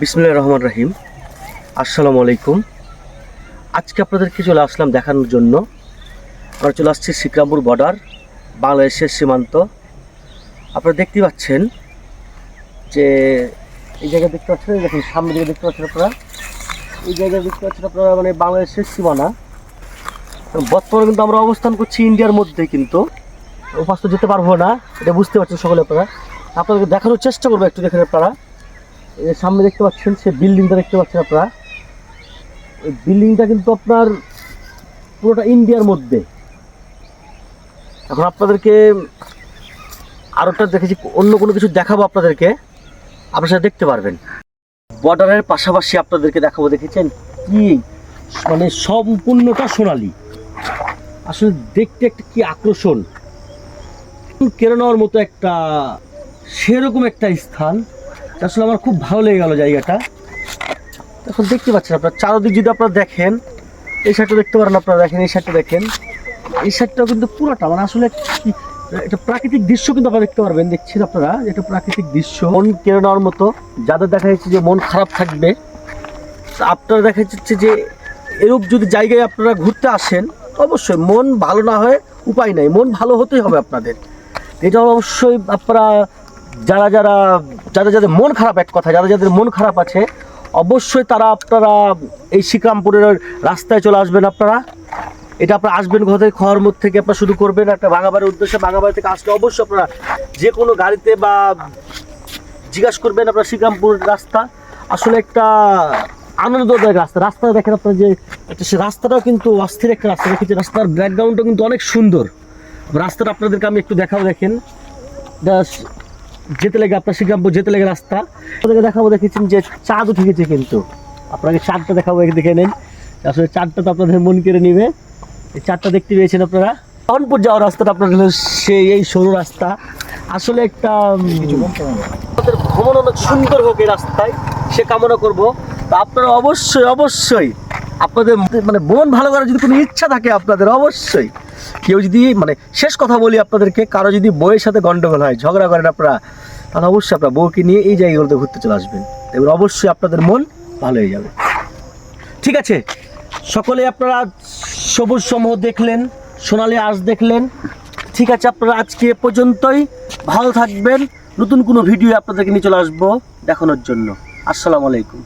বিসমিল্লাহির রহমানির রহিম। আসসালামু আলাইকুম। আজকে আপনাদেরকে চলে আসলাম দেখানোর জন্য। আমরা চলে আসছি শিকরামপুর বর্ডার, বাংলাদেশের সীমান্ত। আপনারা দেখতে পাচ্ছেন যে এই জায়গায় দেখতে পাচ্ছেন, দেখুন সামনের দিকে দেখতে পাচ্ছেন আপনারা, এই জায়গায় দেখতে পাচ্ছেন আপনারা মানে বাংলাদেশের সীমানা। বর্তমানে কিন্তু আমরা অবস্থান করছি ইন্ডিয়ার মধ্যে, কিন্তু ওপাশ তো যেতে পারবো না, এটা বুঝতে পারছেন সকলে। আপনাদেরকে দেখানোর চেষ্টা করবো, একটু দেখেন আপনারা। এই সামনে দেখতে পাচ্ছেন সে বিল্ডিংটা দেখতে পাচ্ছেন আপনারা, এই বিল্ডিংটা কিন্তু আপনার পুরোটা ইন্ডিয়ার মধ্যে। এখন আপনাদেরকে আরেকটা দেখেছি, অন্য কোনো কিছু দেখাবো আপনাদেরকে, আপনারা সেটা দেখতে পারবেন। বর্ডারের পাশাপাশি আপনাদেরকে দেখাবো, দেখেছেন কি মানে সম্পূর্ণটা সোনালি। আসলে দেখতে একটা কি আকর্ষণ, কেড়ে নেওয়ার মতো একটা সেরকম একটা স্থান। আসলে আমার খুব ভালো লেগে গেল জায়গাটা। এখন দেখতে পাচ্ছেন আপনার চারদিক যদি আপনারা দেখেন, এই সাইডটা দেখতে পারেন আপনারা, দেখেন এই সাইডটা দেখেন, এই সাইডটাও কিন্তু পুরোটা মানে আসলে এটা প্রাকৃতিক দৃশ্য কিন্তু আপনারা দেখতে পারবেন। দেখছেন আপনারা, এটা প্রাকৃতিক দৃশ্য, মন কেড়ে নেওয়ার মতো। যাদের দেখা যাচ্ছে যে মন খারাপ থাকবে, আপনারা দেখা যাচ্ছে যে এরূপ যদি জায়গায় আপনারা ঘুরতে আসেন, অবশ্যই মন ভালো না হয় উপায় নাই, মন ভালো হতেই হবে আপনাদের। এটা অবশ্যই আপনারা যাদের মন খারাপ, এক কথা যাদের মন খারাপ আছে, অবশ্যই আপনারা এই শিকরামপুরের রাস্তায় চলে আসবেন। আপনারা এটা আপনারা আসবেন খাওয়ার মধ্যে থেকে আপনারা শুরু করবেন একটা বাঙাবাড়ির উদ্দেশ্যে। বাঙাবাড়ি থেকে আসলে অবশ্যই আপনারা যে কোনো গাড়িতে বা জিজ্ঞাসা করবেন আপনারা শিকরামপুরের রাস্তা। আসলে একটা আনন্দদায়ক রাস্তা দেখেন আপনারা, যে সে রাস্তাটাও কিন্তু অস্থির একটা রাস্তা দেখেছি। রাস্তার ব্যাকগ্রাউন্ডটা কিন্তু অনেক সুন্দর। রাস্তাটা আপনাদেরকে আমি একটু দেখাবো, দেখেন যেতে লেগে আপনার শিকরামপুর যেতে লেগে রাস্তা আপনাদেরকে দেখাবো। দেখেছেন যে চাঁদ উঠে গেছে, কিন্তু আপনাকে চাঁদটা দেখাবো, দেখে নেন। আসলে চাঁদটা তো আপনাদের মন কেড়ে নিবে। এই চাঁদটা দেখতে পেয়েছেন আপনারা। রহনপুর যাওয়ার রাস্তাটা আপনার হলো সেই এই সরু রাস্তা। আসলে একটা ভ্রমণ অনেক সুন্দর হোক এই রাস্তায়, সে কামনা করব। তো আপনারা অবশ্যই আপনাদের মানে মন ভালো করার যদি কোনো ইচ্ছা থাকে আপনাদের, অবশ্যই কেউ যদি মানে শেষ কথা বলি আপনাদেরকে, কারো যদি বউয়ের সাথে গন্ডগোল হয়, ঝগড়া করেন আপনারা, তাহলে অবশ্যই আপনার বউকে নিয়ে এই জায়গাগুলোতে ঘুরতে চলে আসবেন। এবার অবশ্যই আপনাদের মন ভালো হয়ে যাবে। ঠিক আছে, সকলে আপনারা সবুজ সমূহ দেখলেন, সোনালি আঁশ দেখলেন। ঠিক আছে, আপনারা আজকে এ পর্যন্তই। ভালো থাকবেন। নতুন কোনো ভিডিও আপনাদেরকে নিয়ে চলে আসবো দেখানোর জন্য। আসসালামু আলাইকুম।